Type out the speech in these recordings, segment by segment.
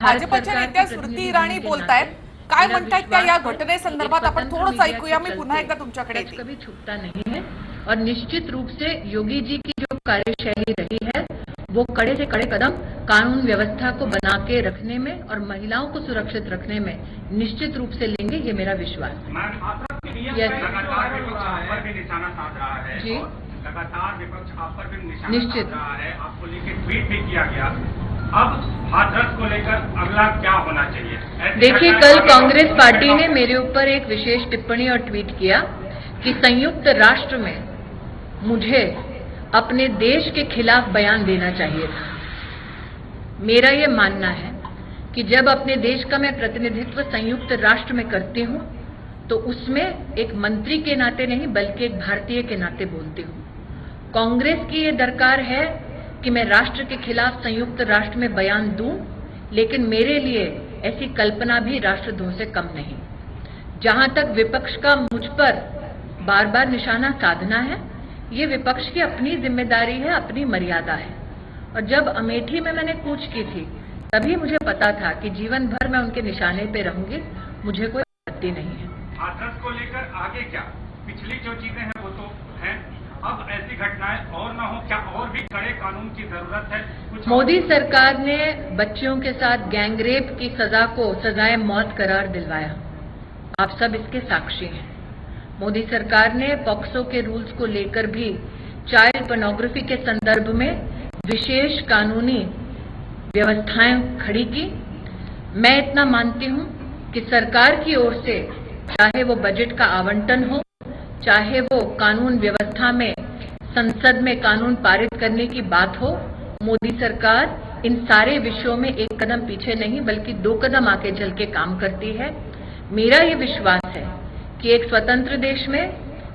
भाजपच्या नेत्या स्मृती इराणी बोलतायत. काय म्हणतायत त्या या घटनेसंदर्भात आपण थोडंसं ऐकूया. मी पुन्हा एकदा तुमच्याकडे येते. कभी छुपता नहीं है और निश्चित रूप से योगी जी की जो कार्यशैली रही है वो कड़े से कड़े कदम कानून व्यवस्था को बना के रखने में और महिलाओं को सुरक्षित रखने में निश्चित रूप से लेंगे, ये मेरा विश्वास है। जी, लगातार विपक्ष आप पर भी निशाना निश्चित साध रहा है, आपको लेकर ट्वीट भी किया गया। अब हाथरस को लेकर अगला क्या होना चाहिए? देखिए, कल कांग्रेस पार्टी ने मेरे ऊपर एक विशेष टिप्पणी और ट्वीट किया कि संयुक्त राष्ट्र में मुझे अपने देश के खिलाफ बयान देना चाहिए था। मेरा ये मानना है कि जब अपने देश का मैं प्रतिनिधित्व संयुक्त राष्ट्र में करती हूं तो उसमें एक मंत्री के नाते नहीं बल्कि एक भारतीय के नाते बोलती हूं। कांग्रेस की ये दरकार है कि मैं राष्ट्र के खिलाफ संयुक्त राष्ट्र में बयान दूं, लेकिन मेरे लिए ऐसी कल्पना भी राष्ट्रद्रोह से कम नहीं। जहां तक विपक्ष का मुझ पर बार बार निशाना साधना है, ये विपक्ष की अपनी जिम्मेदारी है, अपनी मर्यादा है। और जब अमेठी में मैंने कूच की थी तभी मुझे पता था कि जीवन भर मैं उनके निशाने पे रहूंगी, मुझे कोई आपत्ति नहीं है। हाथरस को लेकर आगे क्या? पिछली जो चीजें हैं वो तो हैं, अब ऐसी घटनाएं और ना हो, क्या और भी कड़े कानून की जरूरत है? कुछ मोदी सरकार ने बच्चियों के साथ गैंगरेप की सजा को सजाए मौत करार दिलवाया। आप सब इसके साक्षी हैं। मोदी सरकार ने पॉक्सो के रूल्स को लेकर भी चाइल्ड पोर्नोग्राफी के संदर्भ में विशेष कानूनी व्यवस्थाएं खड़ी की। मैं इतना मानती हूं कि सरकार की ओर से चाहे वो बजट का आवंटन हो, चाहे वो कानून व्यवस्था में संसद में कानून पारित करने की बात हो, मोदी सरकार इन सारे विषयों में एक कदम पीछे नहीं बल्कि 2 कदम आगे चल के काम करती है। मेरा ये विश्वास है कि एक स्वतंत्र देश में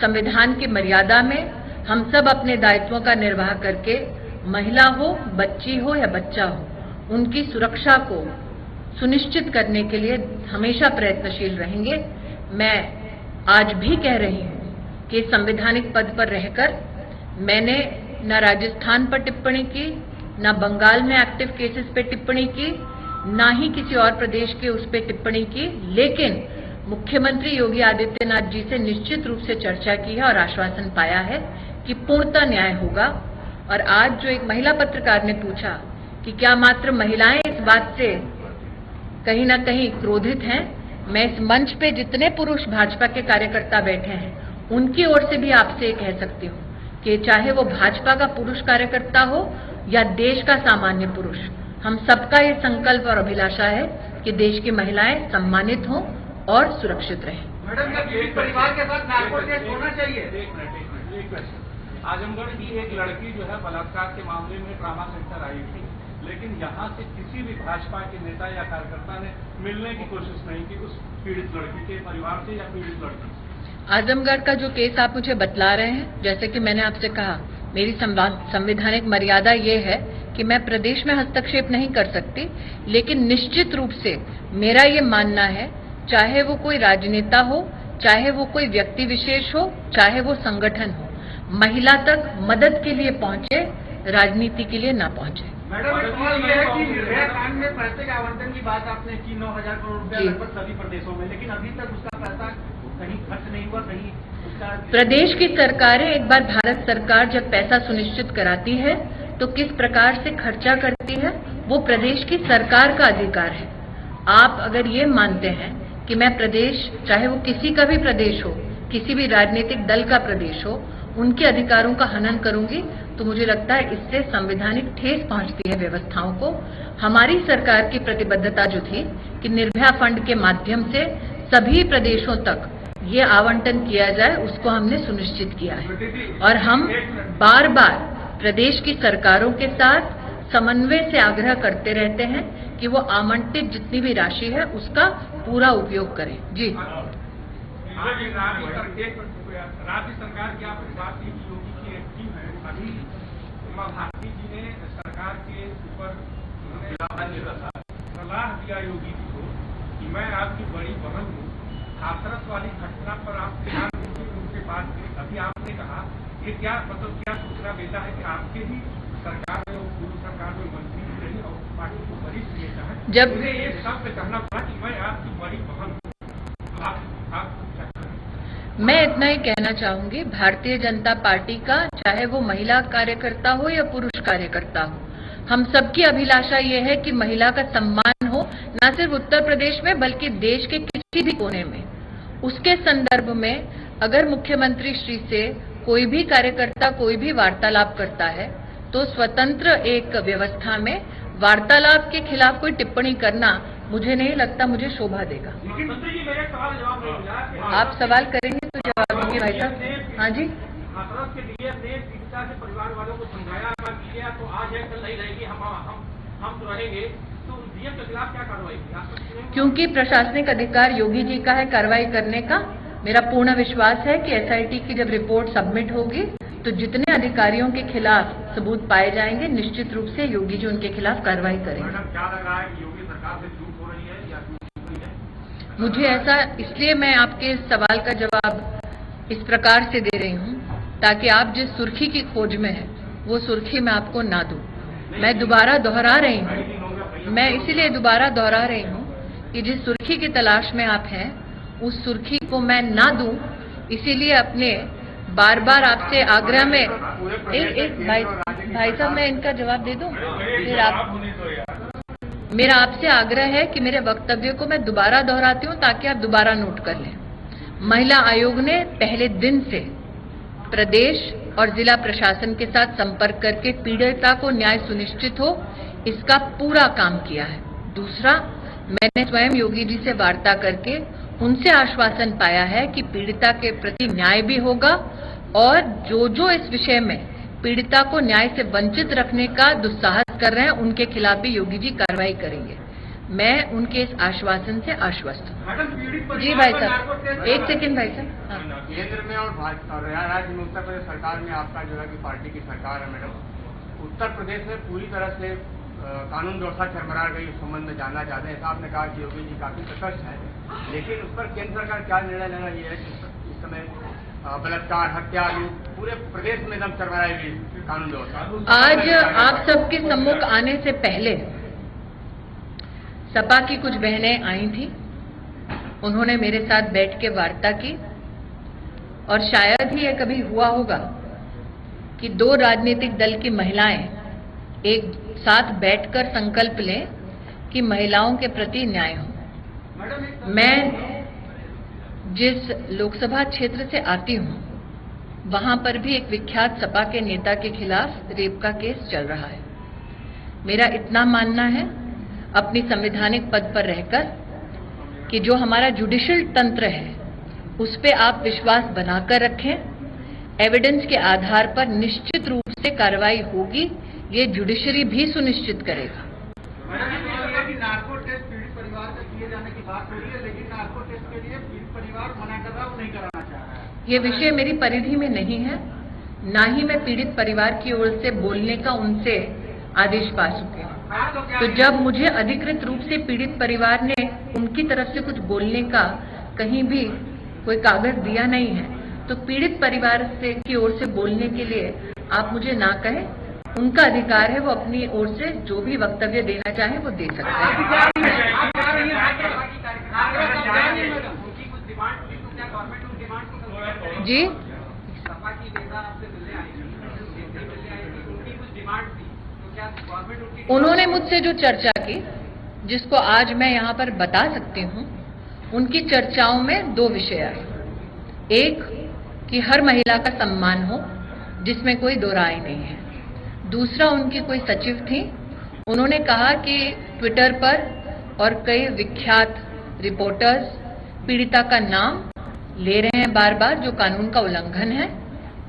संविधान की मर्यादा में हम सब अपने दायित्वों का निर्वाह करके महिला हो, बच्ची हो या बच्चा हो, उनकी सुरक्षा को सुनिश्चित करने के लिए हमेशा प्रयत्नशील रहेंगे। मैं आज भी कह रही हूं कि संवैधानिक पद पर रहकर मैंने न राजस्थान पर टिप्पणी की, न बंगाल में एक्टिव केसेस पे टिप्पणी की, न ही किसी और प्रदेश के उस पे टिप्पणी की, लेकिन मुख्यमंत्री योगी आदित्यनाथ जी से निश्चित रूप से चर्चा की है और आश्वासन पाया है कि पूर्णतः न्याय होगा। और आज जो एक महिला पत्रकार ने पूछा कि क्या मात्र महिलाएं इस बात से कहीं ना कहीं क्रोधित हैं, मैं इस मंच पे जितने पुरुष भाजपा के कार्यकर्ता बैठे हैं उनकी ओर से भी आपसे ये कह सकती हूँ कि चाहे वो भाजपा का पुरुष कार्यकर्ता हो या देश का सामान्य पुरुष, हम सबका ये संकल्प और अभिलाषा है कि देश की महिलाएं सम्मानित हों और सुरक्षित रहें। मैडम, क्या परिवार के साथ नागपुर टेस्ट होना चाहिए? आजमगढ़ की एक लड़की जो है बलात्कार के मामले में ट्रामा सेंटर आई थी, लेकिन यहाँ से किसी भी भाजपा के नेता या कार्यकर्ता ने मिलने की कोशिश नहीं की उस पीड़ित लड़की के परिवार से या पीड़ित लड़की से। आजमगढ़ का जो केस आप मुझे बतला रहे हैं, जैसे कि मैंने आपसे कहा, मेरी संवैधानिक मर्यादा ये है कि मैं प्रदेश में हस्तक्षेप नहीं कर सकती, लेकिन निश्चित रूप से मेरा ये मानना है, चाहे वो कोई राजनेता हो, चाहे वो कोई व्यक्ति विशेष हो, चाहे वो संगठन हो, महिला तक मदद के लिए पहुंचे, राजनीति के लिए ना पहुंचे। मैडम, एक सवाल ये है कि निर्भया कांड में पैसे के आवंटन की बात आपने की, 9,000 करोड़ रुपया लगभग सभी प्रदेशों में, लेकिन अभी तक उसका पैसा कहीं खर्च नहीं हुआ, कहीं उसका। प्रदेश की सरकारें, एक बार भारत सरकार जब पैसा सुनिश्चित कराती है तो किस प्रकार से खर्चा करती है वो प्रदेश की सरकार का अधिकार है। आप अगर ये मानते हैं कि मैं प्रदेश, चाहे वो किसी का भी प्रदेश हो, किसी भी राजनीतिक दल का प्रदेश हो, उनके अधिकारों का हनन करूंगी तो मुझे लगता है इससे संवैधानिक ठेस पहुंचती है व्यवस्थाओं को। हमारी सरकार की प्रतिबद्धता जो थी कि निर्भया फंड के माध्यम से सभी प्रदेशों तक ये आवंटन किया जाए, उसको हमने सुनिश्चित किया है और हम बार बार प्रदेश की सरकारों के साथ समन्वय से आग्रह करते रहते हैं कि वो आवंटित जितनी भी राशि है उसका पूरा उपयोग करें। जी, राज्य सरकार की आपने बात की योगी की एक टीम है, अभी उमा भारती जी ने सरकार के ऊपर सलाह दिया योगी जी को कि मैं आपकी बड़ी बहन हूँ, हाथरस वाली घटना पर आप उनसे बात करें। अभी आपने कहा ये क्या मतलब क्या सूचना देता है कि आपके भी सरकार में, पूर्व सरकार में मंत्री भी रही और पार्टी के वरिष्ठ नेता हैं, जब उन्हें ये शब्द कहना पड़ा कि मैं आपकी बड़ी बहन हूं। आप क्या करें? मैं इतना ही कहना चाहूंगी, भारतीय जनता पार्टी का चाहे वो महिला कार्यकर्ता हो या पुरुष कार्यकर्ता हो, हम सबकी अभिलाषा ये है कि महिला का सम्मान हो, न सिर्फ उत्तर प्रदेश में बल्कि देश के किसी भी कोने में। उसके संदर्भ में अगर मुख्यमंत्री श्री से कोई भी कार्यकर्ता कोई भी वार्तालाप करता है तो स्वतंत्र एक व्यवस्था में वार्तालाप के खिलाफ कोई टिप्पणी करना मुझे नहीं लगता मुझे शोभा देगा। लेकिन मंत्री जी मेरे सवाल जवाब नहीं मिला कि आप सवाल करेंगे तो जवाब देंगे भाई साहब। हाँ जी, हाथरस के लिए ने पीड़िता के परिवार वालों को समझाया किया तो आज है कल नहीं रहेगी, हम तो रहेंगे, तो डीएम के खिलाफ क्या कार्रवाई की? क्योंकि प्रशासनिक अधिकार योगी जी का है कार्रवाई करने का। मेरा पूर्ण विश्वास है कि एसआईटी की जब रिपोर्ट सबमिट होगी तो जितने अधिकारियों के खिलाफ सबूत पाए जाएंगे निश्चित रूप से योगी जी उनके खिलाफ कार्रवाई करेंगे। मैडम क्या लग रहा है कि योगी सरकार से चूक हो रही है या चूक हुई है? मुझे ऐसा इसलिए मैं आपके इस सवाल का जवाब इस प्रकार से दे रही हूं ताकि आप जिस सुर्खी की खोज में हैं वो सुर्खी मैं आपको ना दूं। मैं दोबारा दोहरा रही हूं, मैं इसीलिए दोबारा दोहरा रही हूं कि जिस सुर्खी की तलाश में आप हैं उस सुर्खी को मैं ना दूं, इसीलिए अपने बार बार आपसे आग्रह में एक भाई साहब मैं इनका जवाब दे दूं फिर आप। मेरा आपसे आग्रह है कि मेरे वक्तव्य को मैं दोबारा दोहराती हूं ताकि आप दोबारा नोट कर लें। महिला आयोग ने पहले दिन से प्रदेश और जिला प्रशासन के साथ संपर्क करके पीड़िता को न्याय सुनिश्चित हो इसका पूरा काम किया है। दूसरा, मैंने स्वयं योगी जी से वार्ता करके उनसे आश्वासन पाया है कि पीड़िता के प्रति न्याय भी होगा और जो इस विषय में पीड़िता को न्याय से वंचित रखने का दुस्साहस कर रहे हैं उनके खिलाफ भी योगी जी कार्रवाई करेंगे। मैं उनके इस आश्वासन से आश्वस्त हूँ। जी भाई साहब, एक सेकंड भाई साहब। हाँ। केंद्र में और राज्य में उत्तर प्रदेश सरकार में आपका जो है कि पार्टी की सरकार है मैडम, उत्तर प्रदेश में पूरी तरह से कानून व्यवस्था चरमरा गई, इस संबंध में जानना चाहते हैं। आपने कहा कि योगी जी काफी सतर्क है, लेकिन उस पर केंद्र सरकार क्या निर्णय लेना ये है कि इस समय बलात्कार, हत्या, लूट पूरे प्रदेश में एकदम चरमराई गई कानून व्यवस्था। आज आप सबके सम्मुख आने से पहले सपा की कुछ बहनें आई थी, उन्होंने मेरे साथ बैठ के वार्ता की और शायद ही ये कभी हुआ होगा कि दो राजनीतिक दल की महिलाएं एक साथ बैठकर संकल्प लें कि महिलाओं के प्रति न्याय हो। मैं जिस लोकसभा क्षेत्र से आती हूं वहां पर भी एक विख्यात सपा के नेता के खिलाफ रेप का केस चल रहा है। मेरा इतना मानना है अपनी संवैधानिक पद पर रहकर कि जो हमारा जुडिशियल तंत्र है उस पे आप विश्वास बनाकर रखें, एविडेंस के आधार पर निश्चित रूप से कार्रवाई होगी, ये जुडिशरी भी सुनिश्चित करेगा। नार्को टेस्ट पीड़ित परिवार का किए जाने की बात हो रही है, लेकिन नार्को टेस्ट के लिए पीड़ित परिवार मना कर रहा है, वो नहीं कराना चाह रहा है। ये विषय मेरी परिधि में नहीं है, ना ही मैं पीड़ित परिवार की ओर से बोलने का उनसे आदेश पा चुके हैं। तो जब मुझे अधिकृत रूप से पीड़ित परिवार ने उनकी तरफ से कुछ बोलने का कहीं भी कोई कागज दिया नहीं है, तो पीड़ित परिवार से की ओर से बोलने के लिए आप मुझे ना कहें, उनका अधिकार है, वो अपनी ओर से जो भी वक्तव्य देना चाहे वो दे सकते हैं। जी, उन्होंने मुझसे जो चर्चा की जिसको आज मैं यहाँ पर बता सकती हूँ, उनकी चर्चाओं में दो विषय आए। एक कि हर महिला का सम्मान हो जिसमें कोई दो राय नहीं है। दूसरा, उनकी कोई सचिव थी, उन्होंने कहा कि ट्विटर पर और कई विख्यात रिपोर्टर्स पीड़िता का नाम ले रहे हैं बार बार, जो कानून का उल्लंघन है।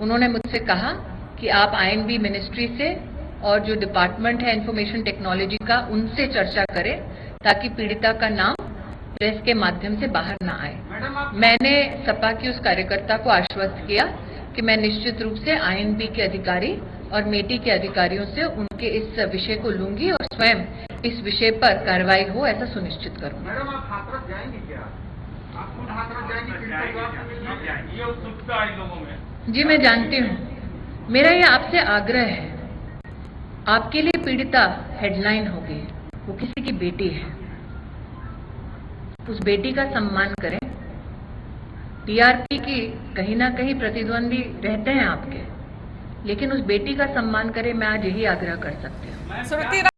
उन्होंने मुझसे कहा कि आप आईएनबी मिनिस्ट्री से और जो डिपार्टमेंट है इंफॉर्मेशन टेक्नोलॉजी का, उनसे चर्चा करें ताकि पीड़िता का नाम प्रेस के माध्यम से बाहर ना आए। मैंने सपा की उस कार्यकर्ता को आश्वस्त किया कि मैं निश्चित रूप से आईएनबी के अधिकारी और मेटी के अधिकारियों से उनके इस विषय को लूंगी और स्वयं इस विषय पर कार्रवाई हो ऐसा सुनिश्चित करूंगी। मैडम, आप हाथरस जाएंगी क्या? आप खुद हाथरस जाएंगी? ये उत्सुकता है लोगों में। जी, मैं जानती हूँ। मेरा ये आपसे आग्रह है, आपके लिए पीड़िता हेडलाइन होगी, वो किसी की बेटी है, उस बेटी का सम्मान करें। टीआरपी की कहीं ना कहीं प्रतिद्वंदी रहते हैं आपके, लेकिन उस बेटी का सम्मान करें, मैं आज यही आग्रह कर सकती हूँ। स्मृति